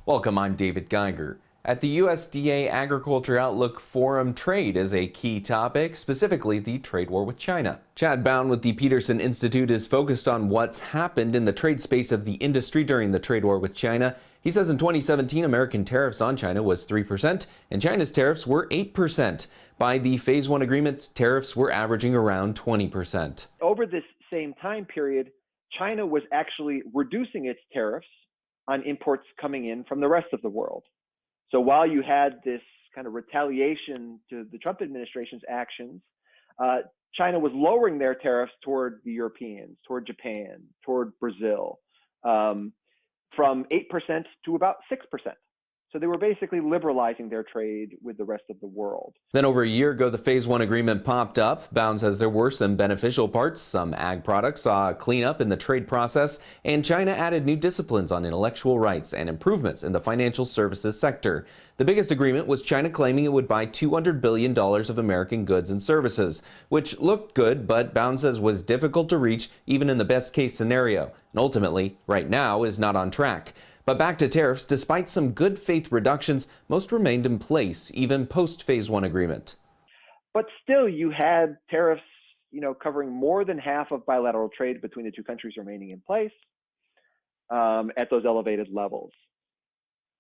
Welcome, I'm David Geiger. At the USDA Agriculture Outlook Forum, trade is a key topic, specifically the trade war with China. Chad Bown with the Peterson Institute is focused on what's happened in the trade space of the industry during the trade war with China. He says in 2017, American tariffs on China was 3%, and China's tariffs were 8%. By the Phase 1 agreement, tariffs were averaging around 20%. Over this same time period, China was actually reducing its tariffs on imports coming in from the rest of the world. So while you had this kind of retaliation to the Trump administration's actions, China was lowering their tariffs toward the Europeans, toward Japan, toward Brazil, from 8% to about 6%. So they were basically liberalizing their trade with the rest of the world. Then over a year ago, the Phase 1 agreement popped up. Bound says there were some beneficial parts. Some ag products saw a cleanup in the trade process, and China added new disciplines on intellectual rights and improvements in the financial services sector. The biggest agreement was China claiming it would buy $200 billion of American goods and services, which looked good, but Bound says was difficult to reach even in the best case scenario, and ultimately, right now, is not on track. But back to tariffs, despite some good faith reductions, most remained in place, even post Phase 1 agreement. But still, you had tariffs, covering more than half of bilateral trade between the two countries remaining in place at those elevated levels.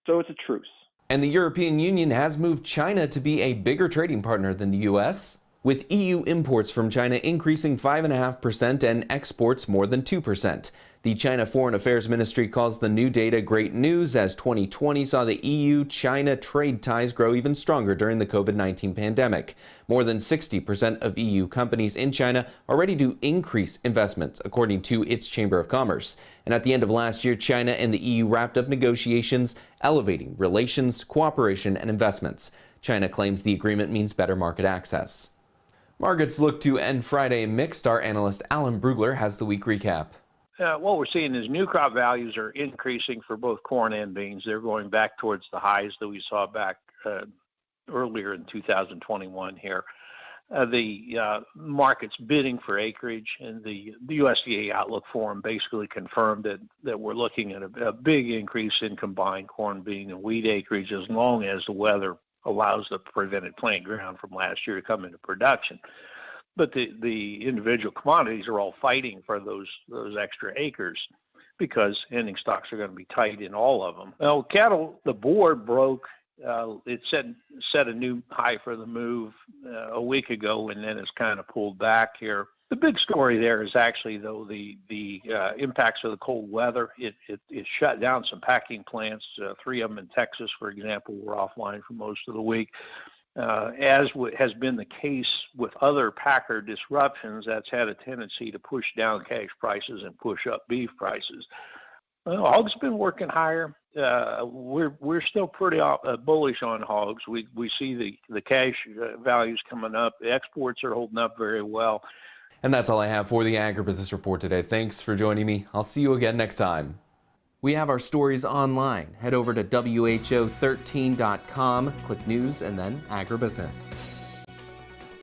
So it's a truce. And the European Union has moved China to be a bigger trading partner than the U.S., with EU imports from China increasing 5.5% and exports more than 2%. The China Foreign Affairs Ministry calls the new data great news, as 2020 saw the EU-China trade ties grow even stronger during the COVID-19 pandemic. More than 60% of EU companies in China are ready to increase investments, according to its Chamber of Commerce. And at the end of last year, China and the EU wrapped up negotiations, elevating relations, cooperation, and investments. China claims the agreement means better market access. Markets look to end Friday mixed. Our analyst Alan Brugler has the week recap. What we're seeing is new crop values are increasing for both corn and beans. They're going back towards the highs that we saw back earlier in 2021 here. The market's bidding for acreage, and the USDA Outlook Forum basically confirmed that we're looking at a big increase in combined corn, bean, and wheat acreage as long as the weather allows the prevented plant ground from last year to come into production. But the individual commodities are all fighting for those extra acres because ending stocks are going to be tight in all of them. Well, cattle, the board broke. It set a new high for the move a week ago, and then it's kind of pulled back here. The big story there is actually, though, the impacts of the cold weather. It shut down some packing plants. 3 of them in Texas, for example, were offline for most of the week. As has been the case with other packer disruptions, that's had a tendency to push down cash prices and push up beef prices. Hogs been working higher. We're still pretty bullish on hogs. We see the cash values coming up. The exports are holding up very well. And that's all I have for the Agribusiness Report today. Thanks for joining me. I'll see you again next time. We have our stories online. Head over to WHO13.com, click News, and then Agribusiness.